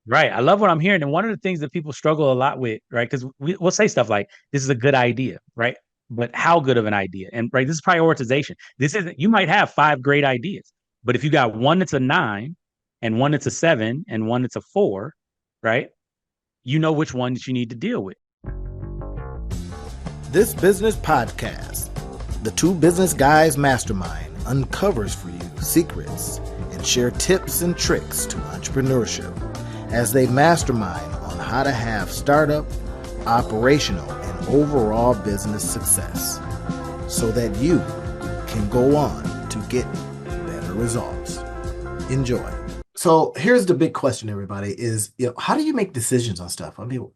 Right. I love what I'm hearing. And one of the things that people struggle a lot with, right? Because we'll say stuff like, this is a good idea, right? But how good of an idea? And right, this is prioritization. This isn't, you might have five great ideas, but if you got one that's a nine and one that's a seven and one that's a four, right? You know which one that you need to deal with. This business podcast, the Two Business Guys Mastermind, uncovers for you secrets and share tips and tricks to entrepreneurship as they mastermind on how to have startup, operational, and overall business success so that you can go on to get better results. Enjoy. So here's the big question, everybody, is, how do you make decisions on stuff? I mean,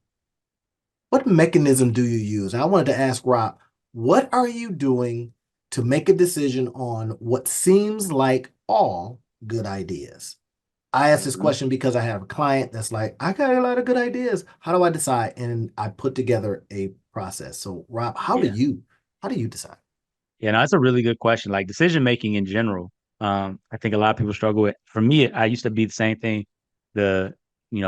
what mechanism do you use? And I wanted to ask Rob, what are you doing to make a decision on what seems like all good ideas? I asked this Mhm. question because I have a client that's like, I got a lot of good ideas. How do I decide? And I put together a process. So Rob, Yeah. how do you decide? Yeah, no, that's a really good question. Like decision making in general, I think a lot of people struggle with. For me, I used to be the same thing. The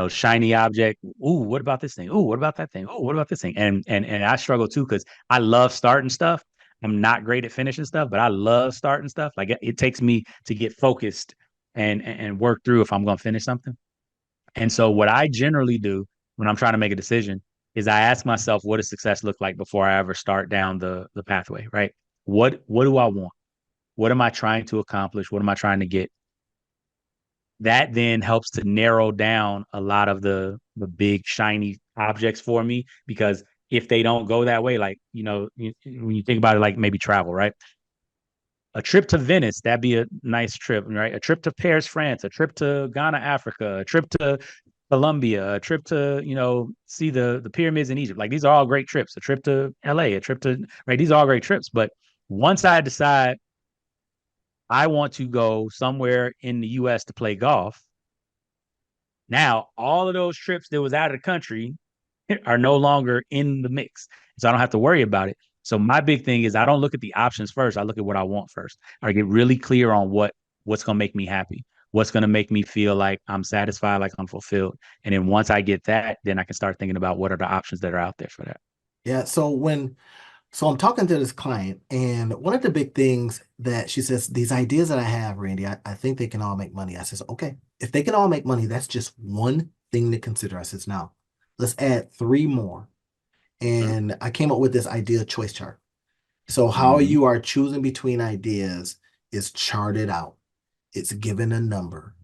shiny object. Ooh, what about this thing? Ooh, what about that thing? Oh, what about this thing? And I struggle too because I love starting stuff. I'm not great at finishing stuff, but I love starting stuff. Like it takes me to get focused and work through if I'm going to finish something. And so what I generally do when I'm trying to make a decision is I ask myself, what does success look like before I ever start down the pathway, right? What do I want? What am I trying to accomplish? What am I trying to get? That then helps to narrow down a lot of the big shiny objects for me because if they don't go that way, like when you think about it, like maybe travel, right? A trip to Venice, that'd be a nice trip, right? A trip to Paris, France, a trip to Ghana, Africa, a trip to Colombia, a trip to, see the pyramids in Egypt. Like these are all great trips. A trip to LA, a trip to right. These are all great trips. But once I decide I want to go somewhere in the US to play golf, now all of those trips that was out of the country are no longer in the mix. So I don't have to worry about it. So my big thing is I don't look at the options first. I look at what I want first. I get really clear on what's gonna make me happy, what's gonna make me feel like I'm satisfied, like I'm fulfilled. And then once I get that, then I can start thinking about what are the options that are out there for that. Yeah. So I'm talking to this client, and one of the big things that she says, these ideas that I have, Randy, I think they can all make money. I says, okay, if they can all make money, that's just one thing to consider. I says, now let's add three more. And I came up with this idea choice chart. So how Mm-hmm. you are choosing between ideas is charted out. It's given a number.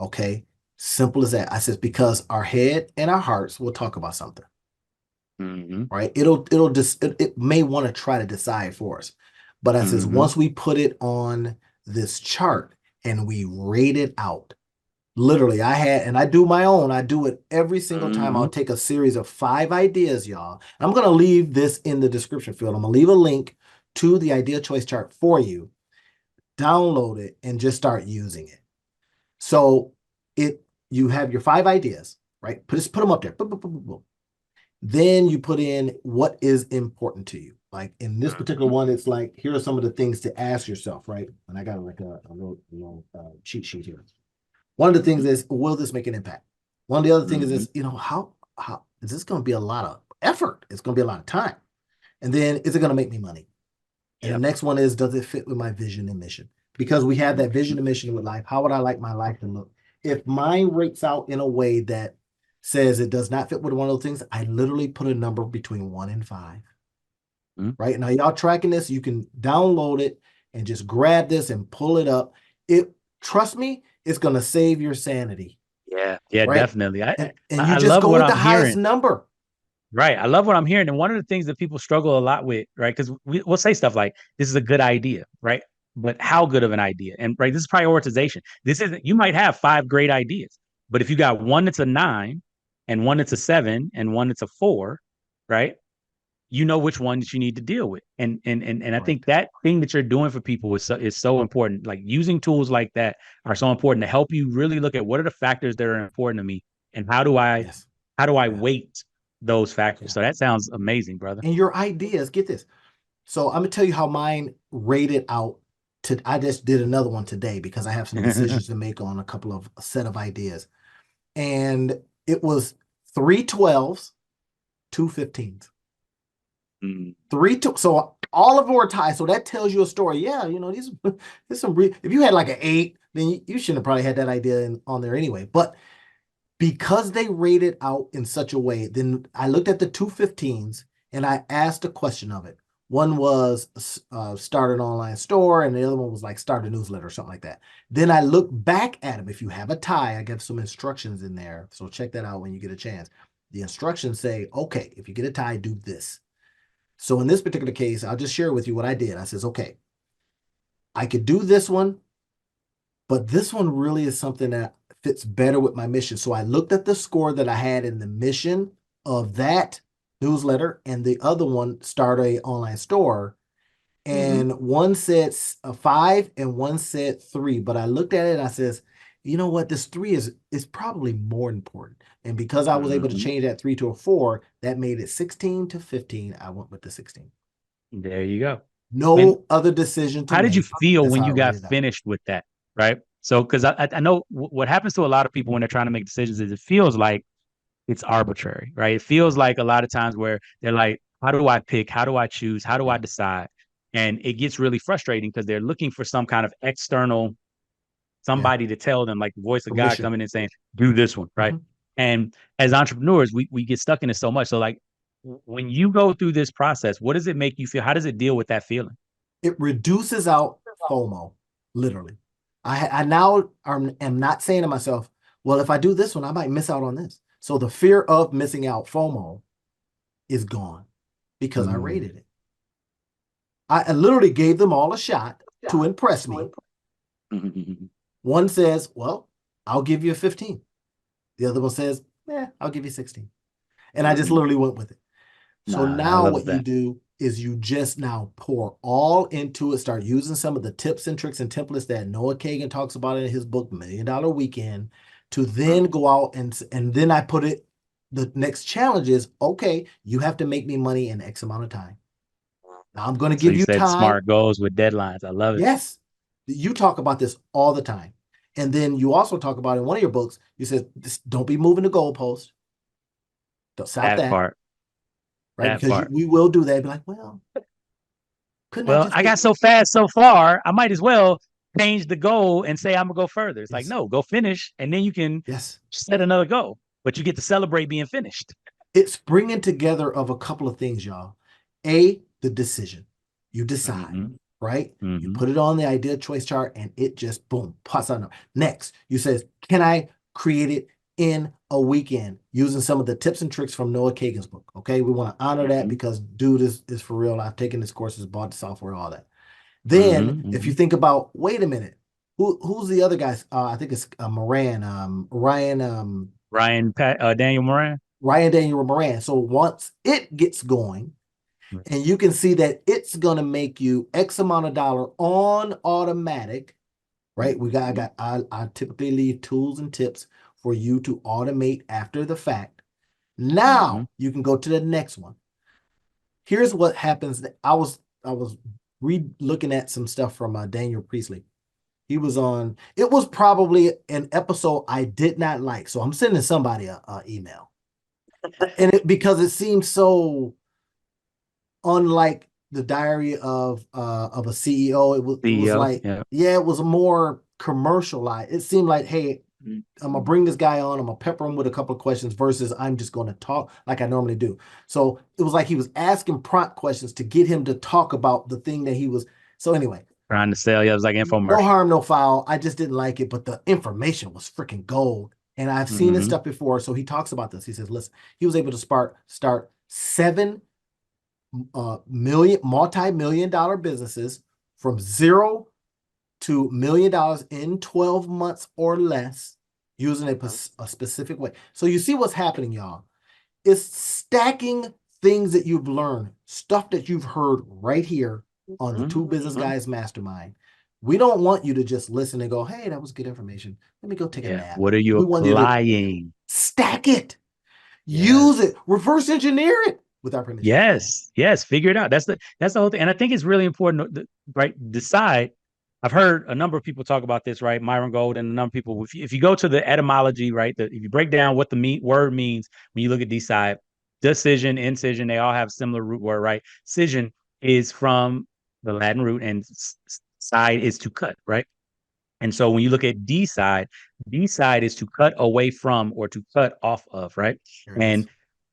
Okay. Simple as that. I says, because our head and our hearts will talk about something, Mm-hmm. right? It'll just it may want to try to decide for us. But I says, Mm-hmm. once we put it on this chart and we rate it out, literally, I do my own. I do it every single time. Mm-hmm. I'll take a series of 5 ideas, y'all. I'm going to leave this in the description field. I'm going to leave a link to the idea choice chart for you. Download it and just start using it. So it you have your 5 ideas, right? Just put them up there. Boom, boom, boom, boom, boom. Then you put in what is important to you. Like in this particular Mm-hmm. one, it's like, here are some of the things to ask yourself, right? And I got like a little cheat sheet here. One of the things is, will this make an impact? One of the other things Mm-hmm. is, how is this going to be a lot of effort? It's going to be a lot of time. And then is it going to make me money? And the Yep. next one is, does it fit with my vision and mission? Because we have that vision and mission with life. How would I like my life to look? If mine rates out in a way that says it does not fit with one of those things, I literally put a number between 1 and 5. Mm-hmm. Right now, y'all tracking this, you can download it and just grab this and pull it up. It Trust me, it's gonna save your sanity, Yeah. Yeah, right? definitely. I And you I just love go what with the I'm highest hearing. number. Right. I love what I'm hearing. And one of the things that people struggle a lot with, right? Because we'll say stuff like, this is a good idea, right? But how good of an idea? And right, this is prioritization. This isn't, you might have five great ideas, but if you got one that's a nine and one that's a seven and one that's a four, right? You know which one that you need to deal with. And I Right. think that thing that you're doing for people is so important. Like using tools like that are so important to help you really look at what are the factors that are important to me and Yes. how do I Yeah. weight those factors? Yeah. So that sounds amazing, brother. And your ideas, get this. So I'm gonna tell you how mine rated out to I just did another one today because I have some decisions to make on a couple of a set of ideas. And It was 3 12s, 2 15s. Mm, So all of them were tied. So that tells you a story. Yeah, these there's some if you had like an 8, then you shouldn't have probably had that idea on there anyway. But because they rated out in such a way, then I looked at the 2 15s and I asked a question of it. One was start an online store, and the other one was like start a newsletter or something like that. Then I look back at them. If you have a tie, I give some instructions in there. So check that out when you get a chance. The instructions say, okay, if you get a tie, do this. So in this particular case, I'll just share with you what I did. I says, okay, I could do this one, but this one really is something that fits better with my mission. So I looked at the score that I had in the mission of that newsletter and the other one, start a online store. mm-hmm, And one said a 5 and one said 3. But I looked at it and I says, you know what? This 3 is probably more important. And because I was able to mm-hmm. change that 3 to a 4, that made it 16 to 15. I went with the 16. There you go. And No other decision to how did you make. feel That's when how I you write got it out. finished with that? Right. So, because I know what happens to a lot of people when they're trying to make decisions is it feels like it's arbitrary, right? It feels like a lot of times where they're like, how do I pick? How do I choose? How do I Yeah. decide? And it gets really frustrating because they're looking for some kind of external Yeah. somebody to tell them, like the voice of God Permission. coming in saying, do this one, right? Mhm. And as entrepreneurs, we get stuck in it so much. So like when you go through this process, what does it make you feel? How does it deal with that feeling? It reduces out FOMO, literally. I now am not saying to myself, well, if I do this one, I might miss out on this. So the fear of missing out, FOMO, is gone because I Mm. rated it. I literally gave them all a shot to impress me. One says, well, I'll give you a 15. The other one says, I'll give you 16. And I just Mm-hmm. literally went with it. So Nah, I now love what you that. do is you just now pour all into it, start using some of the tips and tricks and templates that Noah Kagan talks about in his book, $1 Million Weekend, to then Mm. go out and then I put it, the next challenge is, okay, you have to make me money in X amount of time. Now I'm going to So give you you said time. smart goals with deadlines. I love it. Yes. You talk about this all the time. And then you also talk about in one of your books, you said, don't be moving the goalpost. Don't stop That that, part. right? That Because part. we will do that. Be like, well, couldn't I Well, just I make got so fast so far, I might as well change the goal and say I'm gonna go further. It's like, yes, no, go finish, and then you can yes. set another goal. But you get to celebrate being finished. It's bringing together of a couple of things, y'all. The decision. You decide, Mm-hmm. right? You Mm-hmm. put it on the idea choice chart and it just boom, pops out. Next, you says, can I create it in a weekend using some of the tips and tricks from Noah Kagan's book? Okay, we want to honor that Mm-hmm. because dude is for real. I've taken his courses, bought the software, all that. Then, Mm-hmm. if Mm-hmm. you think about, wait a minute, who's the other guy? I think it's Moran, Daniel Moran. Ryan Daniel Moran. So once it gets going, and you can see that it's gonna make you X amount of dollar on automatic, right? Mm-hmm. I typically leave tools and tips for you to automate after the fact. Now you can go to the next one. Here's what happens. I was re-looking at some stuff from Daniel Priestley. He was on. It was probably an episode I did not like, so I'm sending somebody a email, and because it seems so unlike the diary of a CEO. It was CEO. like, Yeah. yeah, it was more commercialized. It seemed like, hey, I'm gonna Mm-hmm. bring this guy on, I'm gonna pepper him with a couple of questions versus I'm just gonna talk like I normally do. So it was like he was asking prompt questions to get him to talk about the thing that he was. So anyway, Trying to sell. Yeah, it was like no infomercial. harm, no foul. I just didn't like it, but the information was freaking gold. And I've seen this Mm-hmm. stuff before. So he talks about this. He says, listen, he was able to start multi-million dollar businesses from $0 to $1 million in 12 months or less using a specific way. So you see what's happening, y'all. It's stacking things that you've learned, stuff that you've heard right here on the Two Business Mm-hmm. Guys Mastermind. We don't want you to just listen and go, hey, that was good information. Let me go take a Yeah. nap. What are you We want you to applying? stack it, use Yes. it, reverse engineer it with our permission. Yes. Yes. Figure it out. That's the whole thing. And I think it's really important, right? Decide. I've heard a number of people talk about this, right? Myron Gold and a number of people. If you go to the etymology, right, if you break down what the word means when you look at decide, decision, incision, they all have a similar root word, right? Cision is from the Latin root, and side is to cut, right? And so when you look at D side is to cut away from or to cut off of, right? There it is. And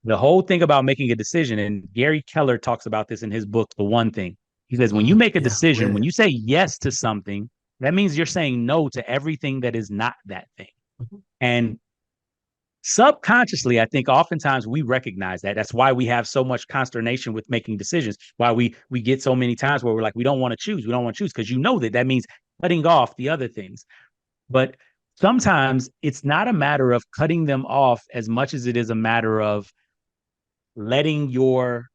the whole thing about making a decision, and Gary Keller talks about this in his book, The One Thing. He says, when you make a Yeah, read decision, when it. you say yes to something, that means you're saying no to everything that is not that thing. Mhm. And subconsciously, I think oftentimes we recognize that. That's why we have so much consternation with making decisions. Why we get so many times where we're like, we don't want to choose, we don't want to choose, because you know that means cutting off the other things. But sometimes it's not a matter of cutting them off as much as it is a matter of letting your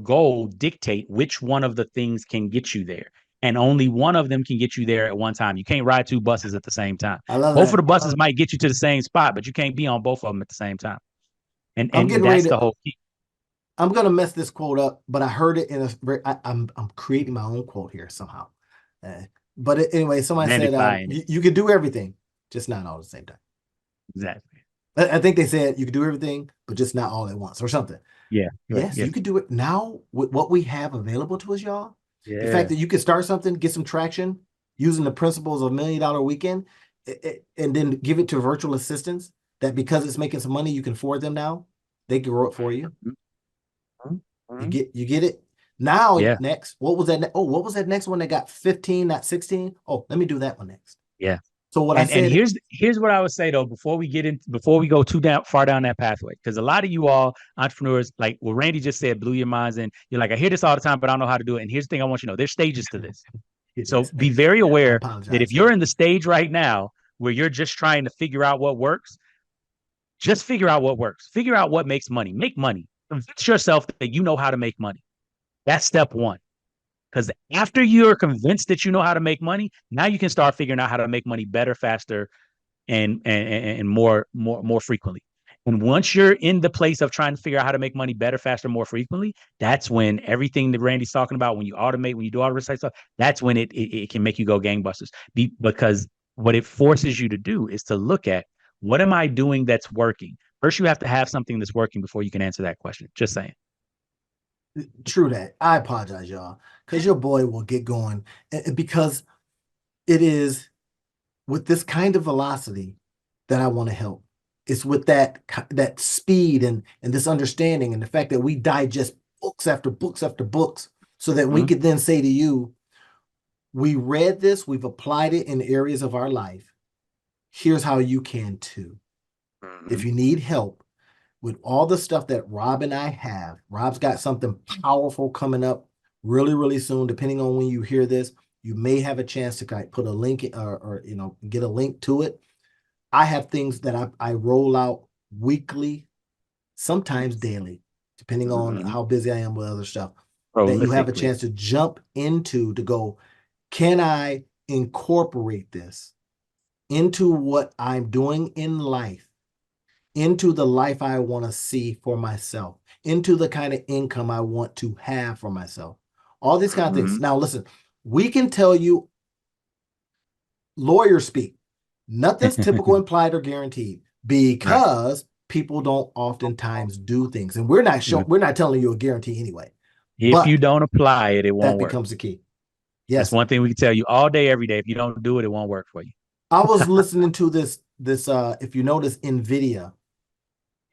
goal dictate which one of the things can get you there. And only one of them can get you there at one time. You can't ride two buses at the same time. I love Both of the that. buses might get you to the same spot, but you can't be on both of them at the same time. And I'm and getting ready that's the to. whole key. I'm gonna mess this quote up, but I heard it in a. I'm creating my own quote here somehow. Uh, anyway, somebody said Magnifying it. you could do everything, just not all at the same time. Exactly. I think they said you could do everything, but just not all at once or something. Yeah. Right. Yes, Yeah. you could do it now with what we have available to us, y'all. The fact Yeah. that you can start something, get some traction using the principles of $1 Million Weekend, and then give it to virtual assistants that because it's making some money, you can afford them now. They can grow it for you. Mm-hmm. You get it. Now Yeah. next, what was that? Oh, what was that next one that got 15, not 16? Oh, let me do that one next. Yeah. So what I And said, here's what I would say though before we go too far down that pathway, because a lot of you all entrepreneurs, like what Randy just said, blew your minds, and you're like, I hear this all the time, but I don't know how to do it. And here's the thing I want you to know: there's stages to this. it So is. be very I aware that if apologize, you're y'all. in the stage right now where you're just trying to figure out what works, just figure out what works. Figure out what makes money. Make money. Convince yourself that you know how to make money. That's step one. Because after you're convinced that you know how to make money, now you can start figuring out how to make money better, faster, and more frequently. And once you're in the place of trying to figure out how to make money better, faster, more frequently, that's when everything that Randy's talking about, when you automate, when you do all the stuff, that's when it can make you go gangbusters. Because what it forces you to do is to look at, what am I doing that's working? First, you have to have something that's working before you can answer that question. Just saying. True that. I apologize, y'all, because your boy will get going because it is with this kind of velocity that I want to help. It's with that speed and this understanding and the fact that we digest books after books after books so that we Mm-hmm. could then say to you, we read this, we've applied it in areas of our life. Here's how you can too. If Mm-hmm. you need help with all the stuff that Rob and I have, Rob's got something powerful coming up really, really soon. Depending on when you hear this, you may have a chance to put a link or get a link to it. I have things that I roll out weekly, sometimes daily, depending on Mm-hmm. how busy I am with other stuff, that you have a Prolifically. chance to jump into to go, can I incorporate this into what I'm doing in life, into the life I want to see for myself, into the kind of income I want to have for myself? All these kind of things. Mm-hmm. Now, listen, we can tell you lawyer speak. Nothing's typical, implied, or guaranteed Right. because people don't oftentimes do things, and we're not telling you a guarantee anyway. If you But don't apply it, it that won't work. becomes the key. That's Yes, one thing we can tell you all day, every day. If you don't do it, it won't work for you. I was listening to this. If you notice, Nvidia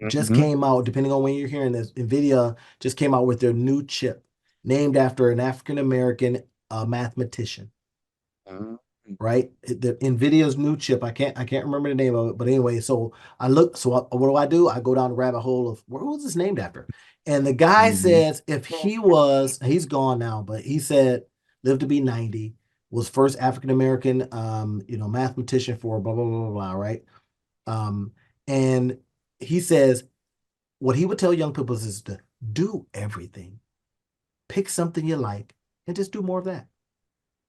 just Mm-hmm. came out. Depending on when you're hearing this, Nvidia just came out with their new chip, named after an African American mathematician. Mm-hmm. Right? The Nvidia's new chip. I can't remember the name of it, but anyway, so I look. So what do? I go down the rabbit hole of where was this named after? And the guy Mm-hmm. says if he's gone now, but he said lived to be 90, was first African American mathematician for blah blah blah blah blah, right? Um, and he says what he would tell young people is to do everything, pick something you like, and just do more of that.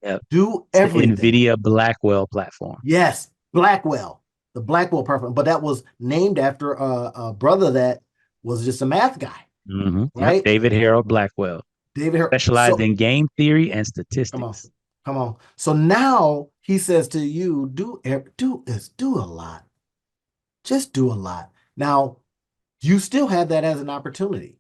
Yep. Do It's the everything. NVIDIA Blackwell platform. Yes, Blackwell, the Blackwell perfect, but that was named after a brother that was just a math guy, Mm-hmm. Yep. right? David Harold Blackwell David. specialized So in game theory and come on, statistics. Come on. So now he says to you, do a lot. Just do a lot. Now, you still have that as an opportunity.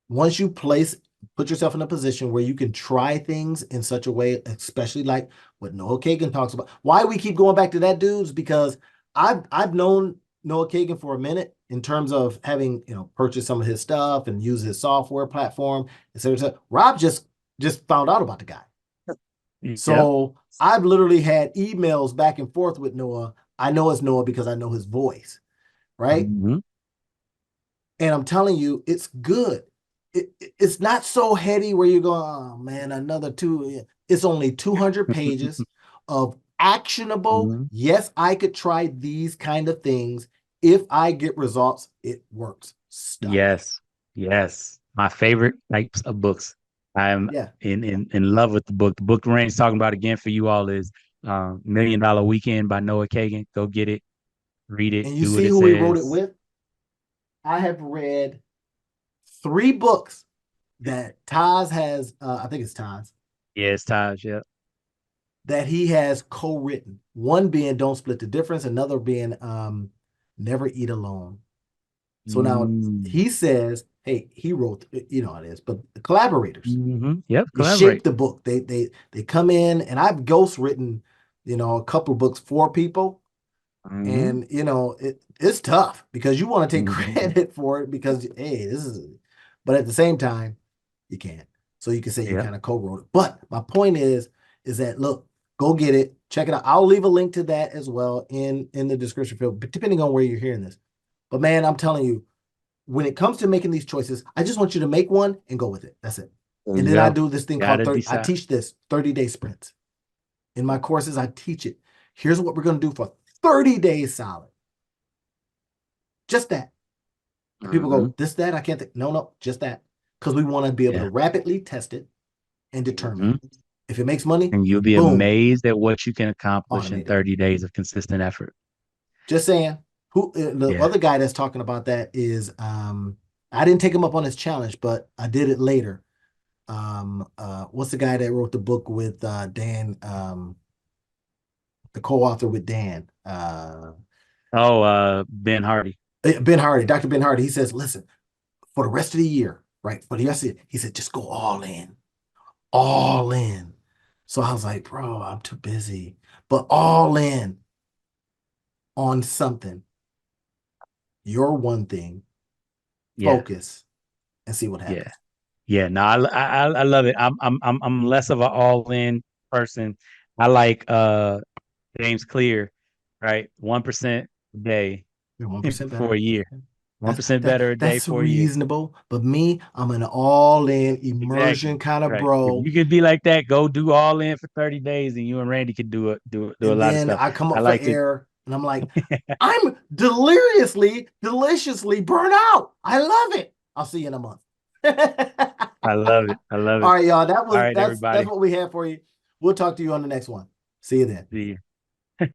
Once you put yourself in a position where you can try things in such a way, especially like what Noah Kagan talks about. Why we keep going back to that, dudes, because I've known Noah Kagan for a minute in terms of having, purchased some of his stuff and use his software platform, etc. Rob just found out about the guy. Yep. So I've literally had emails back and forth with Noah. I know it's Noah because I know his voice, right? Hmm. And I'm telling you, it's good. It's not so heady where you're going, oh man, another two. It's only 200 pages of actionable. Hmm. Yes, I could try these kind of things. If I get results, it works stuff. Yes. Yes. My favorite types of books. I'm Yeah. in love with the book. The book Rain's talking about again for you all is $1 Million Weekend by Noah Kagan. Go get it, read it, And you do what see it who he wrote it says. with? I have read 3 books that Taz has, I think it's Taz, Yeah, it's Taj. Yep. that he has co-written. One being Don't Split the Difference, another being Never Eat Alone. So now Mm. he says, hey, he wrote, how it is, but the collaborators, Yep. they shape Collaborate. the book. They come in, and I've ghost written, a couple of books for people. Hmm. And it's tough because you want to take Hmm. credit for it because hey, this is, but at the same time, you can't. So you can say you Yep. kind of co-wrote it. But my point is that look, go get it, check it out. I'll leave a link to that as well in the description field, but depending on where you're hearing this. But man, I'm telling you, when it comes to making these choices, I just want you to make one and go with it. That's it. There And you then I go. do this thing called Gotta 30. I decide. teach this 30-day sprints. In my courses, I teach it. Here's what we're going to do for 30 days solid. Just that. And people Hmm. go, this, that, I can't think. No, no, just that. Because we want to be able to Yeah. rapidly test it and determine Hmm. if it makes money, And you'll be boom, amazed at what you can accomplish in automate it. 30 days of consistent effort. Just saying. Who the Yeah. other guy that's talking about that is I didn't take him up on his challenge, but I did it later. What's the guy that wrote the book with Dan, the co-author with Dan? Oh, Ben Hardy. Ben Hardy, Dr. Ben Hardy. He says, listen, for the rest of the year, right? For the rest of it, he said, just go all in. All in. So I was like, bro, I'm too busy, but all in on something. Your one thing, Yeah. focus and see what Yeah. happens. Yeah. No, I love it. I'm less of an all in person. I like James Clear, right? 1% a day You're 1% for better. a year. One That's percent that better a day that's for a year. reasonable. But me, I'm an all-in Exactly. immersion kind of Right. If bro. you could be like that, go do all in for 30 days and you and Randy could do a And lot of then stuff. I come I up for like to air and I'm like, I'm deliriously, deliciously burnt out. I love it. I'll see you in a month. I love it. I love All it. right, y'all. All right, That's everybody. what we have for you. We'll talk to you on the next one. See you then. See you.